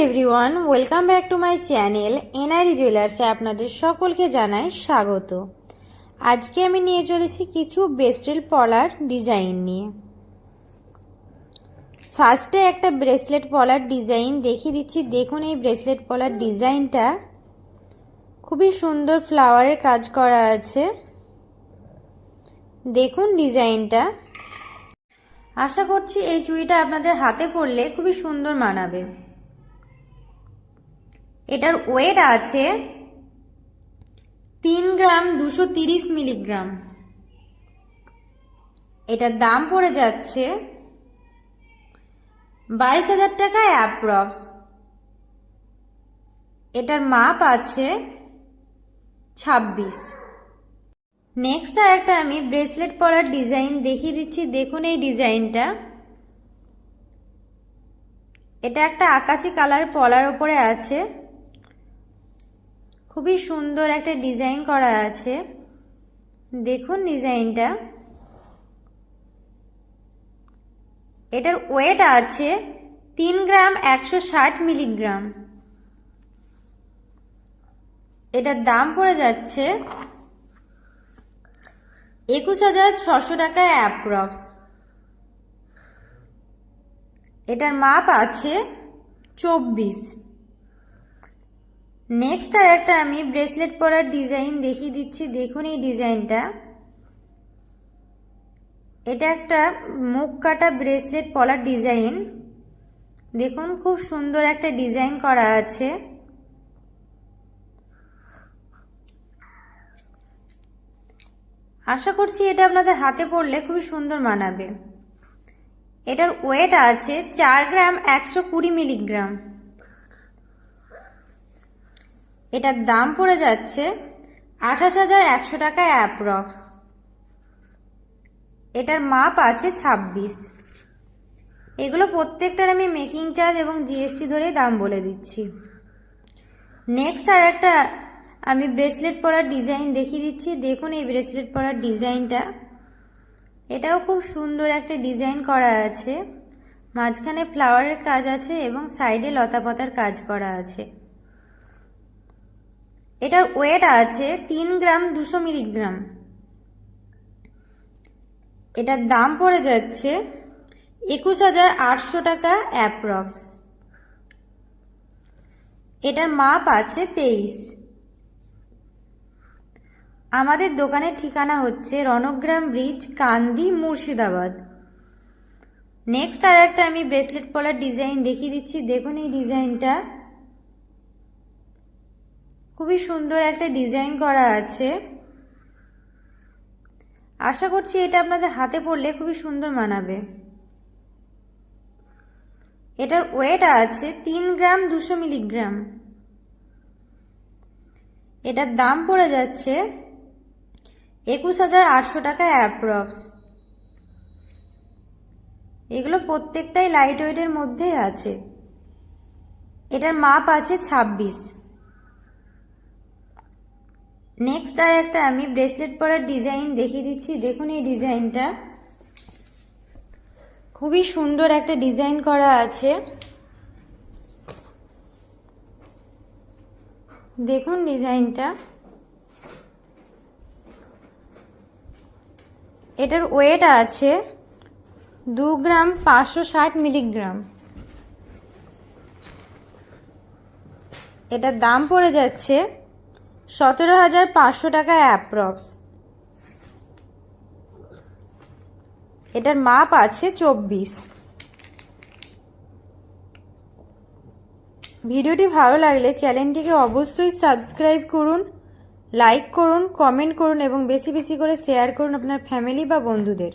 Everyone, welcome back to my channel NRE জুয়েলার্সে আপনাদের সকলকে জানাই স্বাগত। আজকে আমি নিয়ে চলেছি কিছু বেস্টেল পলার ডিজাইন নিয়ে। ফার্স্টে একটা ব্রেসলেট পলার ডিজাইন দেখিয়ে দিচ্ছি। দেখুন এই ব্রেসলেট পলার ডিজাইনটা খুবই সুন্দর ফ্লাওয়ারের কাজ করা আছে। দেখুন ডিজাইনটা। আশা করছি এই চুড়িটা আপনাদের হাতে পরলে খুবই সুন্দর মানাবে। এটার ওয়েট আছে 3 গ্রাম 230 মিলিগ্রাম। এটার দাম পড়ে যাচ্ছে 22,000 টাকা অ্যাপ্রক্স। এটার মাপ আছে 26। নেক্সট একটা আমি ব্রেসলেট পরার ডিজাইন দেখিয়ে দিচ্ছি। দেখুন এই ডিজাইনটা। এটা একটা আকাশি কালার পলার উপরে আছে। খুবই সুন্দর একটা ডিজাইন করা আছে। দেখুন ডিজাইনটা। এটার ওয়েট আছে 3 গ্রাম 160 মিলিগ্রাম। এটার দাম পড়ে যাচ্ছে 21,600 টাকা অ্যাপ্রক্স। এটার মাপ আছে 24। নেক্সট আর একটা আমি ব্রেসলেট পরার ডিজাইন দেখিয়ে দিচ্ছি। দেখুন এই ডিজাইনটা। এটা একটা মুখ কাটা ব্রেসলেট পলার ডিজাইন। দেখুন খুব সুন্দর একটা ডিজাইন করা আছে। আশা করছি এটা আপনাদের হাতে পরলে খুবই সুন্দর মানাবে। এটার ওয়েট আছে 4 গ্রাম 120 মিলিগ্রাম। এটার দাম পড়ে যাচ্ছে 28,100 টাকা অ্যাপ্রক্স। এটার মাপ আছে 26। এগুলো প্রত্যেকটার আমি মেকিং চার্জ এবং জিএসটি ধরে দাম বলে দিচ্ছি। নেক্সট আর একটা আমি ব্রেসলেট পরার ডিজাইন দেখিয়ে দিচ্ছি। দেখুন এই ব্রেসলেট পরার ডিজাইনটা। এটাও খুব সুন্দর একটা ডিজাইন করা আছে। মাঝখানে ফ্লাওয়ারের কাজ আছে এবং সাইডে লতা পাতার কাজ করা আছে। এটার ওয়েট আছে 3 গ্রাম 200 মিলিগ্রাম। এটার দাম পড়ে যাচ্ছে 21,800 টাকা অ্যাপ্রক্স। এটার মাপ আছে 23। আমাদের দোকানের ঠিকানা হচ্ছে রণগ্রাম ব্রিজ, কান্দি, মুর্শিদাবাদ। নেক্সট আর একটা আমি ব্রেসলেট পলার ডিজাইন দেখিয়ে দিচ্ছি। দেখুন এই ডিজাইনটা। খুবই সুন্দর একটা ডিজাইন করা আছে। আশা করছি এটা আপনাদের হাতে পরলে খুবই সুন্দর মানাবে। এটার ওয়েট আছে 3 গ্রাম 200 মিলিগ্রাম। এটার দাম পড়ে যাচ্ছে 21,800 টাকা অ্যাপ্রক্স। এগুলো প্রত্যেকটাই লাইট ওয়েটের মধ্যে আছে। এটার মাপ আছে 26। নেক্সট আর একটা আমি ব্রেসলেট পরার ডিজাইন দেখিয়ে দিচ্ছি। দেখুন এই ডিজাইনটা। খুবই সুন্দর একটা ডিজাইন করা আছে। দেখুন ডিজাইনটা। এটার ওয়েট আছে 2 গ্রাম 560 মিলিগ্রাম। এটার দাম পড়ে যাচ্ছে 17,500 টাকা অ্যাপ্রক্স। এটার মাপ আছে 24। ভিডিওটি ভালো লাগলে চ্যানেলটিকে অবশ্যই সাবস্ক্রাইব করুন, লাইক করুন, কমেন্ট করুন এবং বেশি বেশি করে শেয়ার করুন আপনার ফ্যামিলি বা বন্ধুদের।